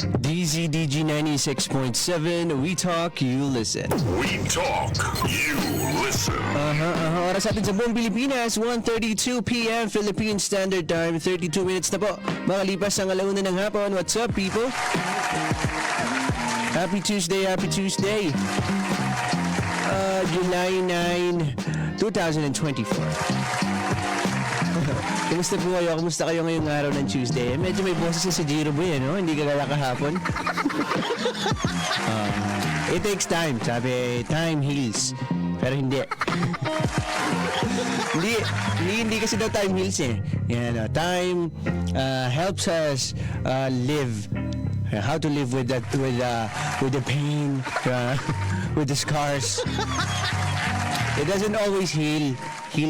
DZDG 96.7, we talk, you listen. We talk, you listen. Oras natin sa buong Pilipinas, 1:32 p.m. Philippine Standard Time, 32 minutes na po. Makalipas ang alauna ng hapon. What's up, people? Happy Tuesday, happy Tuesday. July 9, 2024. Kumusta po kayo? Kumusta kayo ngayong araw ng Tuesday? Medyo may boses sa Jiro Boy, no? Hindi kagaya kahapon. It takes time. Sabi, time heals. Pero hindi. hindi kasi daw time heals eh. Yan, time helps us live. How to live with that, with the pain, with the scars. It doesn't always heal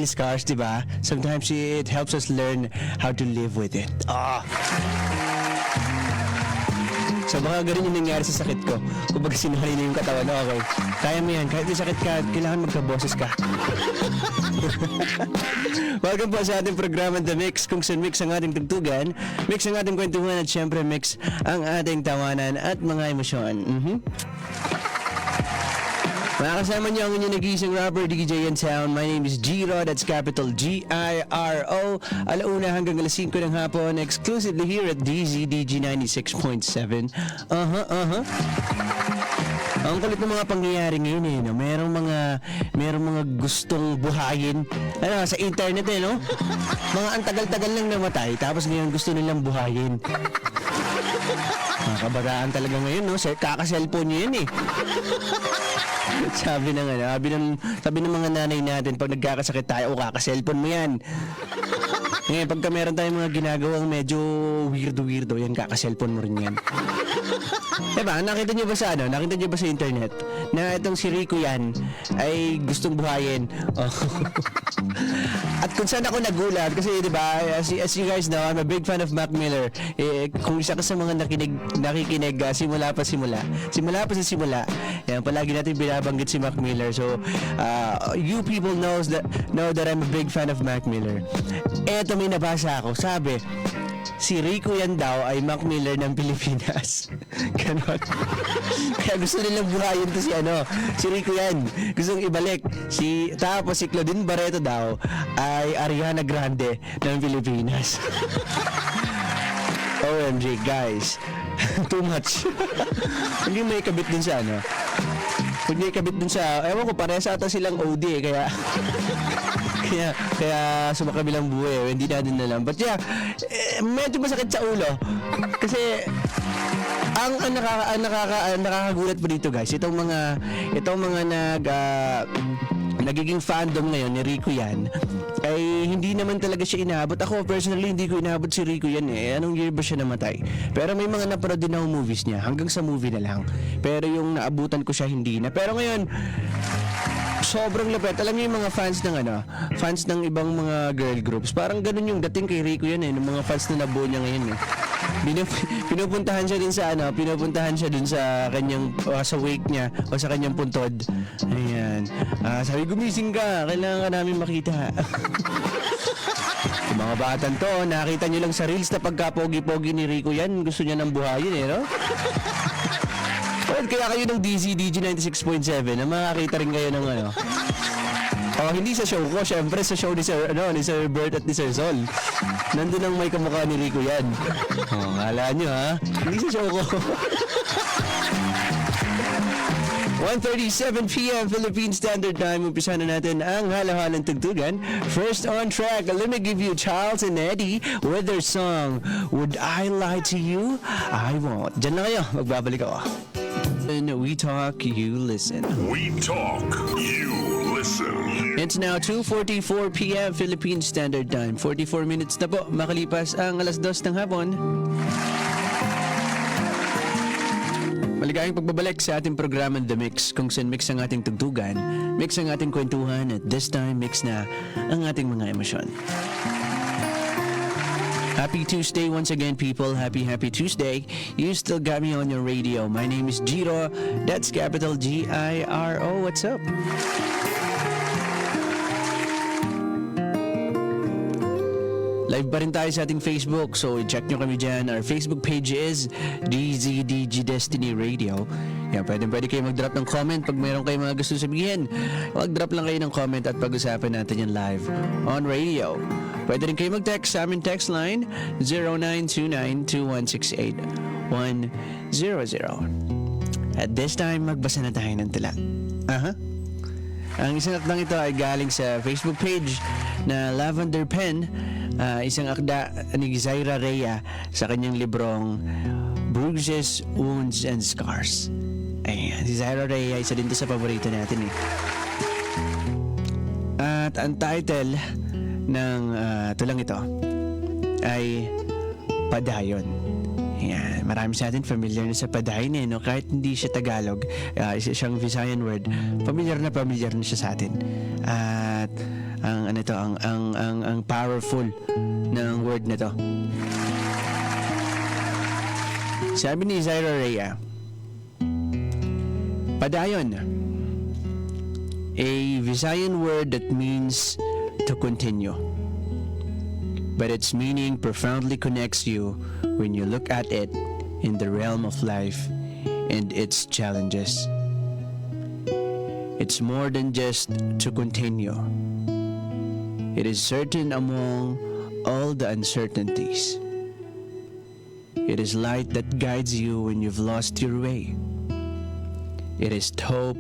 scars, diba? Sometimes it helps us learn how to live with it. So baka ganun yung nangyari sa sakit ko. Kung baga sinali na yung katawan, okay. Kaya mo yan. Kahit may sakit ka, kailangan magka-boses ka. Welcome po sa ating programa The Mix. Kung saan mix ang ating tugtugan, mix ang ating kwentuhan, at syempre mix ang ating tawanan at mga emosyon. Makakasama niyo ang inyong nag-iisang rapper, DJ in town. My name is Giro, that's capital G-I-R-O. Alauna hanggang alas 5 ng hapon, exclusively here at DZDG 96.7. Ang kulit ng mga pangyayari ngayon eh, no? Merong mga gustong buhayin. Sa internet eh, no? Mga antagal-tagal lang namatay, tapos ngayon gusto nilang buhayin. Mga kabataan talaga ngayon, no? Kaka-cellphone nyo yan eh. Sabi ng mga nanay natin, pag nagkakasakit tayo, kaka-cellphone mo yan. Ngayon, pagka meron tayong mga ginagawang medyo weirdo, yan, kaka-cellphone mo rin yan. Diba, nakita niyo ba sa internet na itong si Rico yan ay gustong buhayin? At kung saan ako nagulat, kasi diba, as you guys know, I'm a big fan of Mac Miller. Kung isa ka sa mga nakikinig simula pa sa simula, yan, palagi natin binabanggit si Mac Miller. So, you people know that I'm a big fan of Mac Miller. Eto, may nabasa ako, sabi, si Rico yan daw ay Mac Miller ng Pilipinas. Ganon. Kaya gusto nilang buhayin to si Rico yan. Gustong ibalik. Tapos si Claudine Barreto daw ay Ariana Grande ng Pilipinas. OMG, guys. Too much. Hindi may kabit dun sa Kung may kabit dun sa, ewan ko, parehas ata silang OD eh, kaya sumakabilang buhay, hindi natin alam. But yeah, medyo masakit sa ulo. Kasi ang nakakagulat pa dito, guys, itong mga nagiging fandom ngayon ni Rico yan, ay hindi naman talaga siya inaabot. Ako personally, hindi ko inaabot si Rico yan eh. Anong year ba siya namatay? Pero may mga napanood din ako movies niya, hanggang sa movie na lang. Pero yung naabutan ko siya, hindi na. Pero ngayon, sobrang lapit. Alam niyo yung mga fans ng ibang mga girl groups, parang ganun yung dating kay Rico yan eh, ng mga fans na nabuo niya ngayon eh. Pinupuntahan siya dun sa kanyang sa wake niya o sa kanyang puntod. Ayan. Sabi, gumising ka, kailangan ka namin makita. Yung mga batan to, nakita niyo lang sa reels na pagka-pogi-pogi ni Rico yan, gusto niya ng buhayin eh, no? Well, kaya kayo ng DZDG 96.7 na makakita rin kayo ng hindi sa show ko, syempre sa show ni Sir Bert at ni Sir Sol. Nandun ang may kamukha ni Rico yan. Akala nyo ha? Hindi sa show ko. 1:37 p.m. Philippine Standard Time. Umpisa na natin ang halo-halong tugtugan. First on track, let me give you Charles and Eddie with their song, Would I Lie to You? I Won't. Diyan na kayo, magbabalik ako. We talk, you listen. We talk, you listen. It's now 2:44 p.m. Philippine Standard Time. 44 minutes na po makalipas ang alas 2 ng hapon. Maligayang pagbabalik sa ating programa The Mix, kung saan mix ang ating tugtugan, mix ang ating kwentuhan, at this time mix na ang ating mga emosyon. Happy Tuesday once again, people. Happy Tuesday. You still got me on your radio. My name is Giro. That's capital G-I-R-O. What's up? Live pa rin tayo sa ating Facebook, so check nyo kami dyan. Our Facebook page is DZDG Destiny Radio. Yan, pwede kayo mag-drop ng comment pag mayroon kayo mga gusto sabihin. Mag-drop lang kayo ng comment at pag-usapan natin yan live on radio. Pwede rin kayo mag-text sa aming text line 0929-2168-100. At this time, magbasa na tayo ng tula. Ang isang akdang ito ay galing sa Facebook page na Lavender Pen, isang akda ni Zaira Rhea sa kanyang librong Bruises, Wounds, and Scars. Ayan, si Zaira Rhea, isa din to sa paborito natin eh. At ang title ng tulang ito ay Padayon. Ayan, marami sa atin familiar na sa padayon eh, no? Kahit hindi siya Tagalog, isa siyang Visayan word, familiar na siya sa atin. At ang powerful ng word na to. Sabi ni Zaira Rhea, padayon, a Visayan word that means to continue. But its meaning profoundly connects you when you look at it in the realm of life and its challenges. It's more than just to continue. It is certain among all the uncertainties. It is light that guides you when you've lost your way. It is hope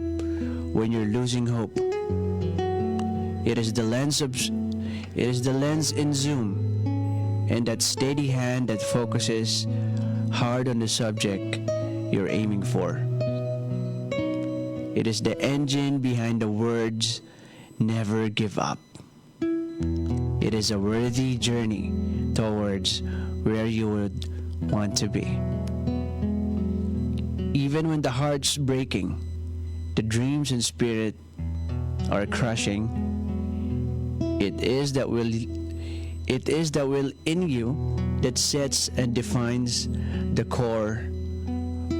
when you're losing hope. It is the lens in zoom, and that steady hand that focuses hard on the subject you're aiming for. It is the engine behind the words, never give up. It is a worthy journey towards where you would want to be. Even when the heart's breaking, the dreams and spirit are crushing, it is that will in you that sets and defines the core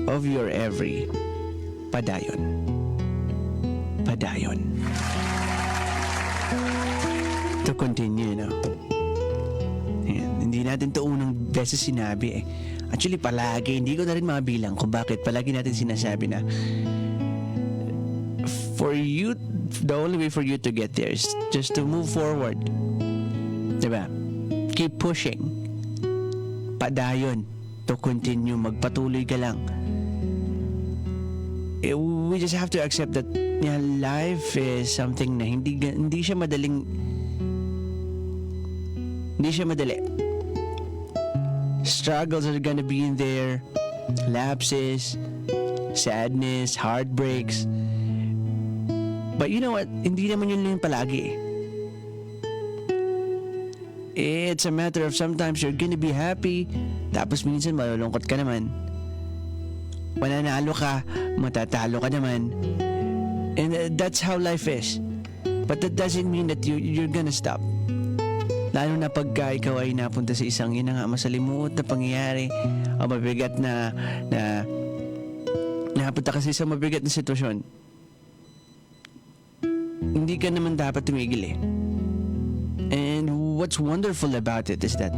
of your every padayon. Padayon. To continue, no? Ayan, hindi natin to unang beses sinabi eh. Actually, palagi, hindi ko na rin mabilang kung bakit palagi natin sinasabi na the only way for you to get there is just to move forward. Diba? Keep pushing. Padayon. To continue. Magpatuloy ka lang. We just have to accept that life is something na hindi siya madali. Struggles are gonna be in there. Lapses. Sadness. Heartbreaks. But you know what? Hindi naman yun lang palagi eh. It's a matter of sometimes you're gonna be happy, tapos minsan malulungkot ka naman. Mananalo ka, matatalo ka naman. And that's how life is. But that doesn't mean that you're gonna stop. Lalo na pagka ikaw ay napunta sa isang masalimuot na pangyayari o mabigat na napunta ka sa isang mabigat na sitwasyon. Hindi ka naman dapat tumigil eh. And what's wonderful about it is that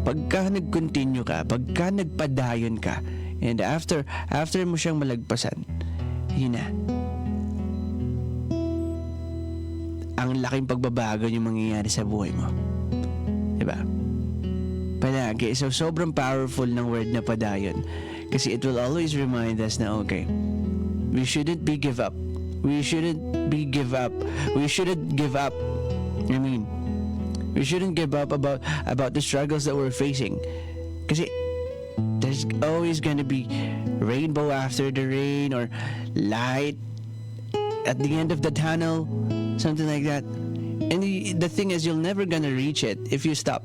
pagka nag-continue ka, pagka nagpadayon ka, and after mo siyang malagpasan, yun na. Ang laking pagbabago yung mangyayari sa buhay mo. Diba? Palagi. So, sobrang powerful ng word na padayon. Kasi it will always remind us na, okay, we shouldn't give up. We shouldn't give up. We shouldn't give up about the struggles that we're facing. Kasi there's always gonna be rainbow after the rain or light at the end of the tunnel, something like that. And the thing is, you're never gonna reach it if you stop.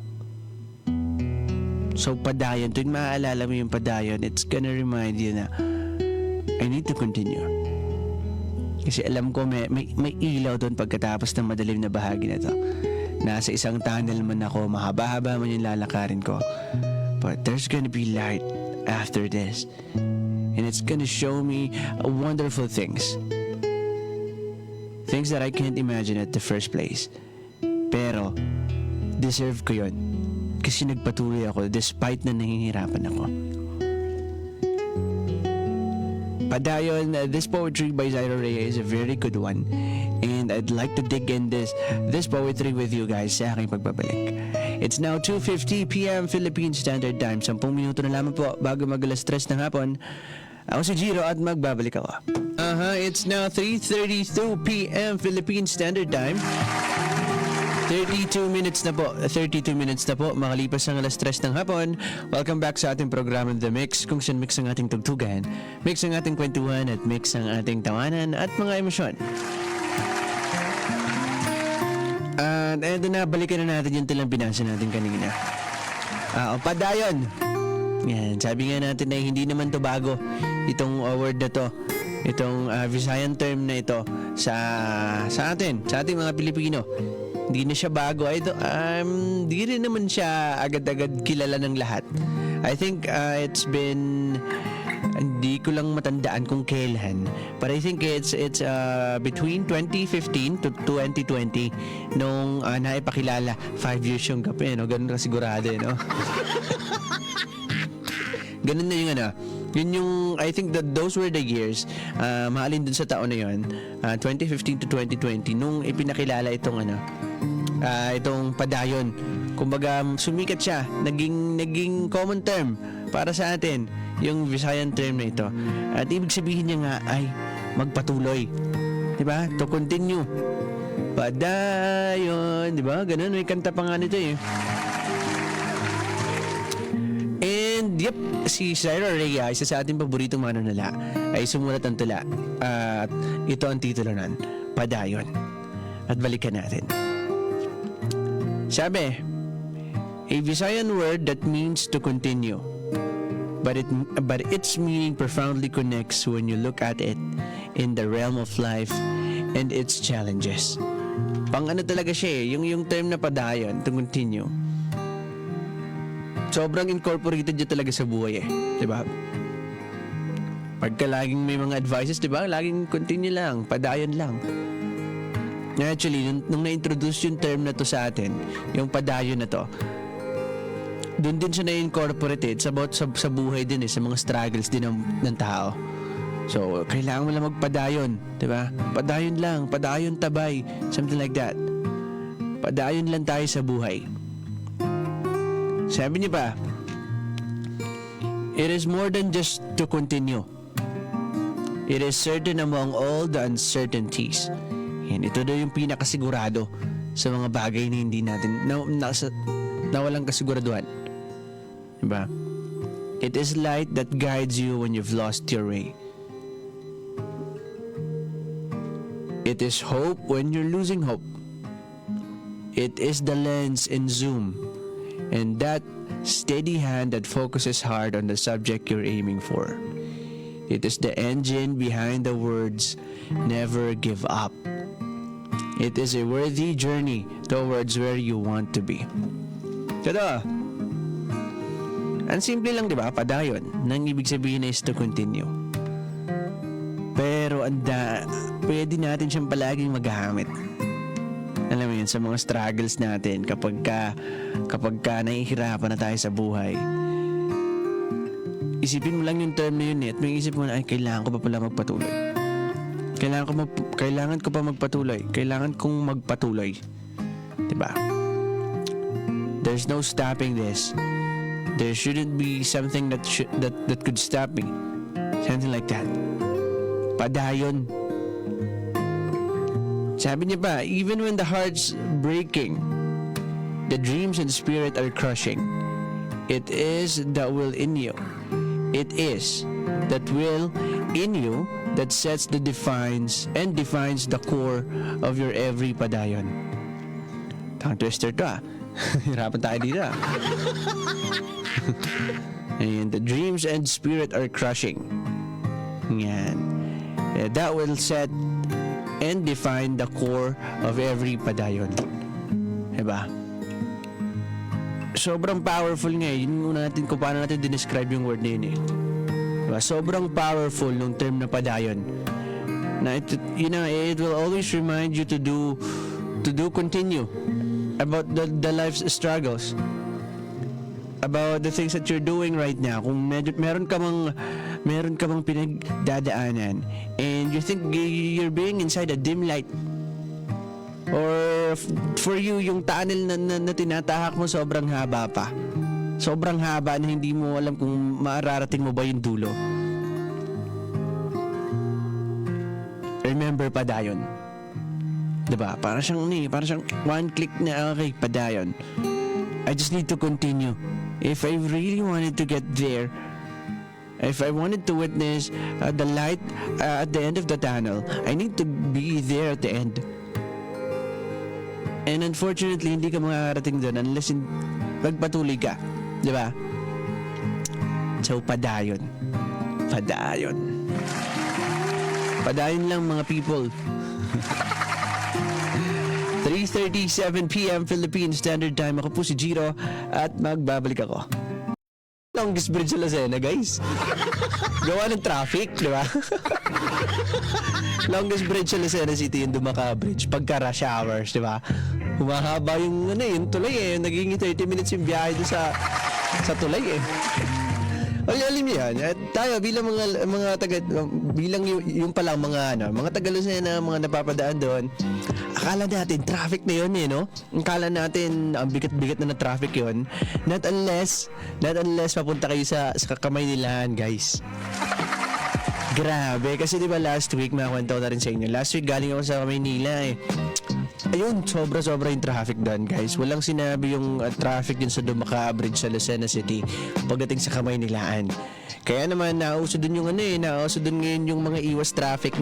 So padayon, tuwing maaalala mo yung padayon, it's gonna remind you na I need to continue. Kasi alam ko may ilaw doon pagkatapos ng madilim na bahagi na to. Nasa isang tunnel man ako, mahaba-haba man yung lalakarin ko. But there's gonna be light after this. And it's gonna show me wonderful things. Things that I can't imagine at the first place. Pero, deserve ko yun. kasi nagpatuloy ako despite na nahihirapan ako. Padayon, this poetry by Zyra Reyes is a very good one. And I'd like to dig in this poetry with you guys sa aking pagbabalik. It's now 2:50 p.m. Philippine Standard Time. 10 minuto na lamang po bago mag-alas 3 ng hapon. Ako si Jiro at magbabalik ako. It's now 3:32 p.m. Philippine Standard Time. 32 minutes na po. 32 minutes na po. Makalipas ang alas 3 ng hapon. Welcome back sa ating programa The Mix. Kung saan mix ang ating tugtugan, mix ang ating kwentuhan, at mix ang ating tawanan at mga emosyon. At eto na, balikan na natin yung tilang binasa natin kanina. Padayon. Yan, sabi nga natin na hindi naman to bago. Itong word na to. Itong Visayan term na ito sa atin, sa ating mga Pilipino. Hindi na siya bago. Hindi rin naman siya agad-agad kilala ng lahat. I think it's been, hindi ko lang matandaan kung kailan. But I think it's between 2015 to 2020 nung naipakilala 5 years yung kape, no? Ganun ka sigurado, no? Ganun na yung yun yung, I think that those were the years, mahalin dun sa taon na yun, 2015 to 2020, nung ipinakilala itong itong padayon. Kumbaga, sumikat siya, naging common term para sa atin, yung Visayan term na ito. At ibig sabihin niya nga ay magpatuloy. Diba? To continue. Padayon. Diba? Ganun, may kanta pa nga nito eh. And yep, si Zyra Reyes, isa sa ating paboritong manunala, ay sumulat ang tula. At ito ang titulo nun, Padayon. At balikan natin. Sabi, a Visayan word that means to continue. But its meaning profoundly connects when you look at it in the realm of life and its challenges. Pang talaga siya eh, yung term na padayon, to continue. Sobrang incorporated niya talaga sa buhay eh. Diba? Pagka laging may mga advices, diba? Laging continue lang, padayon lang. Actually, nung na-introduce yung term na to sa atin, yung padayon na to, doon din siya na-incorporated sa buhay din eh, sa mga struggles din ng tao. So, kailangan mo lang magpadayon, diba? Padayon lang, padayon tabay, something like that. Padayon lang tayo sa buhay. Sabi niya pa, it is more than just to continue. It is certain among all the uncertainties. Yan, ito daw yung pinakasigurado sa mga bagay na hindi natin, na walang kasiguraduhan. Diba? It is light that guides you when you've lost your way. It is hope when you're losing hope. It is the lens and zoom, and that steady hand that focuses hard on the subject you're aiming for. It is the engine behind the words, never give up. It is a worthy journey towards where you want to be. Tada! Ang simple lang, di ba? Padayon. Nang ibig sabihin is to continue. Pero pwede natin siyang palaging magamit. Alam mo yun, sa mga struggles natin, kapag ka nahihirapan na tayo sa buhay, isipin mo lang yung term na yun at may isip mo na, ay, kailangan ko pa pala magpatuloy. Kailangan ko pa magpatuloy. Kailangan kong magpatuloy. Diba? There's no stopping this. There shouldn't be something that could stop me. Something like that. Padayon. Sabi niya pa, even when the heart's breaking, the dreams and spirit are crushing, it is that will in you. It is that will in you that sets the defines the core of your every padayon. Tongue twister to ah. Hirapan tayo dito ah. And the dreams and spirit are crushing. Yan. That will set and define the core of every padayon. Diba? Sobrang powerful nga eh. Yun una natin kung paano natin dinescribe yung word na yun eh. Diba? Sobrang powerful nung term na padayon. Na it will always remind you to continue about the life's struggles. about the things that you're doing right now. Kung meron ka mang pinagdadaanan and you think you're being inside a dim light, or for you yung tunnel na tinatahak mo sobrang haba pa. Sobrang haba na hindi mo alam kung maararating mo ba yung dulo. Remember padayon. 'Di ba? Para siyang one click na okay, padayon. I just need to continue. If I really wanted to get there, if I wanted to witness the light at the end of the tunnel, I need to be there at the end. And unfortunately, hindi ka makakarating doon unless magpatuloy ka. Di ba? So, padayon. Padayon. Padayon lang mga people. 3:37 p.m. Philippine Standard Time. Ako po si Giro at magbabalik ako. Longest bridge sa Lucena, guys. Gawa ng traffic, di ba? Longest bridge sa Lucena City, yung Dumaka Bridge, pagka rush hours, di ba? Humahaba yung tuloy eh. Naging 30 minutes yung biyahe doon sa tulay eh. Ay, alam niyo yan. At tayo bilang mga taga bilang yung palang mga taga Lucena, mga napapadaan doon, akala natin traffic na yun eh, no? Akala natin ang bigat-bigat na traffic yun. Not unless papunta kayo sa Kamaynilahan, guys. Grabe, kasi di ba last week, makakwento ko na rin sa inyo. Last week galing ako sa Maynila eh. Ayun, sobra-sobra yung traffic doon, guys. Walang sinabi yung traffic yun sa Dumaka Bridge sa Lucena City pagdating sa Kamaynilaan. Kaya naman nauso dun yung nauso dun ngayon yung mga iwas traffic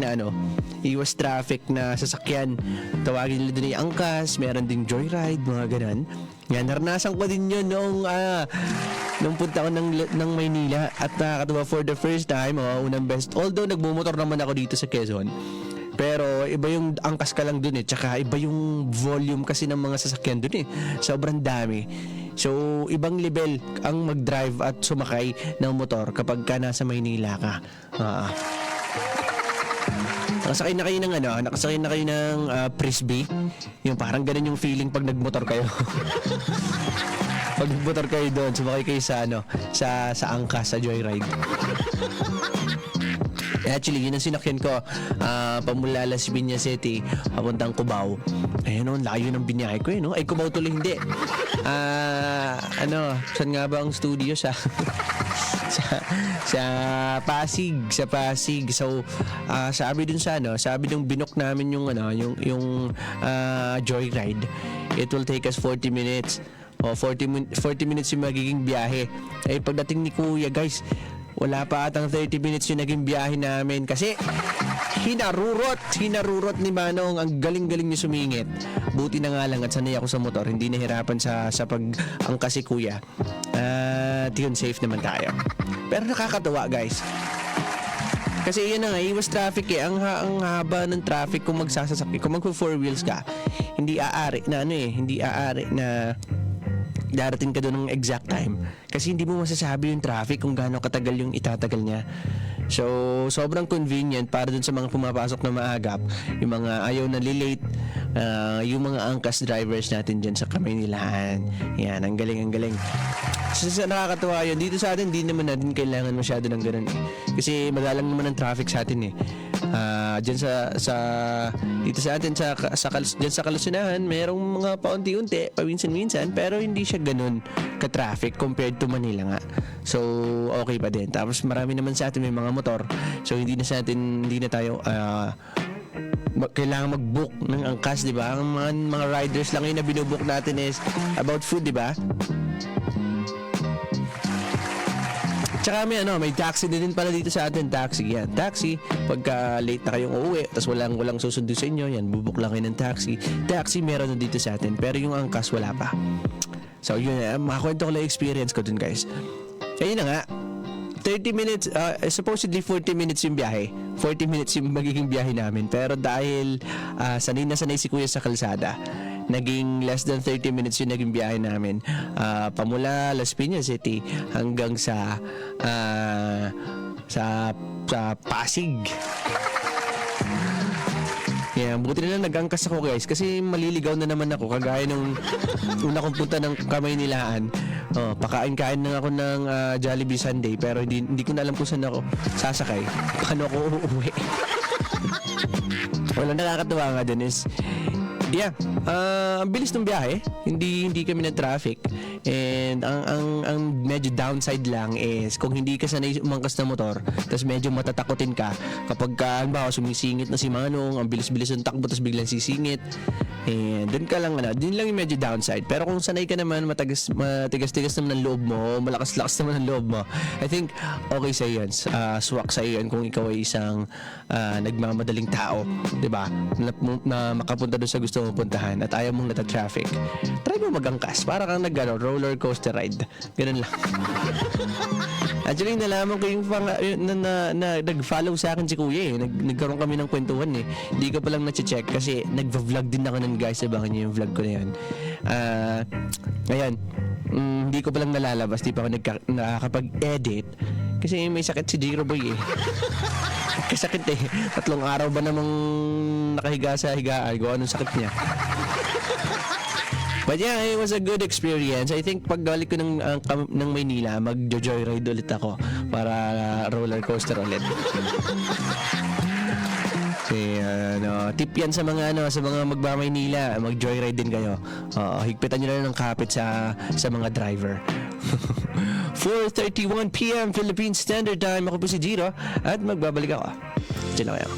na sasakyan. Tawagin nila dun yung angkas, meron ding joyride, mga ganun. Yan, naranasan ko din yun nung punta ko ng Maynila at nakakatuwa for the first time, unang best. Although nagmumotor naman ako dito sa Quezon. Pero iba yung angkas ka lang dun eh. Tsaka iba yung volume kasi ng mga sasakyan dun eh. Sobrang dami. So, ibang level ang mag-drive at sumakay ng motor kapag ka nasa Maynila ka. Nakasakay na kayo ng Frisbee. Yung parang ganun yung feeling pag nagmotor kayo. Pag nagmotor kayo doon, sumakay kayo sa angkas, sa joyride. Actually, yun ang sinakyan ko pamula Las Piñas City papuntang Cubao. Ayun, layo ng biniyahe ko Ay, Cubao tuloy hindi. Saan nga ba ang studio sa Pasig, So, sabi nung binok namin yung joyride, it will take us 40 minutes. 40 minutes yung magiging biyahe. Eh, pagdating ni Kuya, guys, wala pa atang 30 minutes yung naging biyahe namin kasi hinarurot ni Manong. Ang galing-galing niya sumingit. Buti na nga lang at sanay ako sa motor, hindi nahirapan sa pag-angkas si Kuya. At yun, safe naman tayo. Pero nakakatawa, guys. Kasi yun na nga, iwas traffic eh. Ang haba ng traffic kung magsasasakyan. Kung mag-4 wheels ka, hindi aari na darating ka doon ng exact time. Kasi hindi mo masasabi yung traffic kung gaano katagal yung itatagal niya. So, sobrang convenient para dun sa mga pumapasok na maagap, yung mga ayaw na lilate, yung mga angkas drivers natin dyan sa Kamaynilaan. Yan, ang galing. So, nakakatuwa yun. Dito sa atin, di naman natin kailangan masyado ng ganun eh. Kasi madalang naman ang traffic sa atin eh. Dyan dito sa atin dyan sa Kalusinahan, merong mga paunti-unti, paminsan-minsan, pero hindi siya ganun ka-traffic compared to Manila nga. So, okay pa din. Tapos marami naman sa atin may mga motor. So, hindi na tayo kailangan mag-book ng angkas, di ba? Ang mga riders lang yun na binubook natin is about food, di ba? Tsaka may taxi din pala dito sa atin. Taxi. Pagka late na kayong uuwi, tapos walang susundo sa inyo, yan, bubuk lang kayo ng taxi. Taxi meron na dito sa atin, pero yung angkas wala pa. So yun, makakwento ko lang experience ko dun, guys. Ayun na nga, 30 minutes, supposedly 40 minutes yung biyahe. 40 minutes yung magiging biyahe namin. Pero dahil sanay na sanay si Kuya sa kalsada, naging less than 30 minutes yung naging biyahe namin. Pamula Las Piñas City hanggang sa Pasig. Yeah, buti na lang nag-angkas ako guys kasi maliligaw na naman ako kagaya nung una kong punta ng Kamaynilaan. Pakain-kain na ako ng Jollibee Sunday pero hindi ko na alam kung saan ako sasakay. Paano ako uuwi? Wala, nakakatawa nga dun is ang bilis ng biyahe. Hindi kami na traffic. And ang medyo downside lang is kung hindi ka sanay umangkas na motor, tapos medyo matatakotin ka kapag halimbawa sumisingit na si Manong, ang bilis-bilis ng takbo tapos biglang sisingit. And dun ka lang din lang yung medyo downside. Pero kung sanay ka naman, matigas-tigas naman ng loob mo, malakas-lakas naman ang loob mo, I think okay sa yun. Swak sa yun kung ikaw ay isang nagmamadaling tao, 'di ba? Na makapunta doon sa gusto mong puntahan at ayaw mong nata-traffic. Try mo magangkas para kang roller coaster ride. Ganun lang. Actually, nalaman ko yung nag-follow sa akin si Kuya eh. Nagkaroon kami ng kwentuhan eh. Hindi ko palang na-check kasi nagva-vlog din ako nun guys. Abangan niyo yung vlog ko na yun. Ngayon, hindi ko palang nalalabas. Di pa ako nakakapag-edit. Kasi may sakit si Jiro Boy eh. Kasakit eh. 3 araw ba namang nakahiga sa higaan ko? Anong sakit niya? But yeah, it was a good experience. I think pag balik ko ng Maynila, mag-joyride ulit ako para roller coaster ulit. Okay, tip yan sa mga magba-Maynila, mag-joyride din kayo. Higpitan niyo na ng kapit sa mga driver. 4:31 PM Philippine Standard Time. Ako po si Jiro at magbabalik ako. Diyan lang kayo.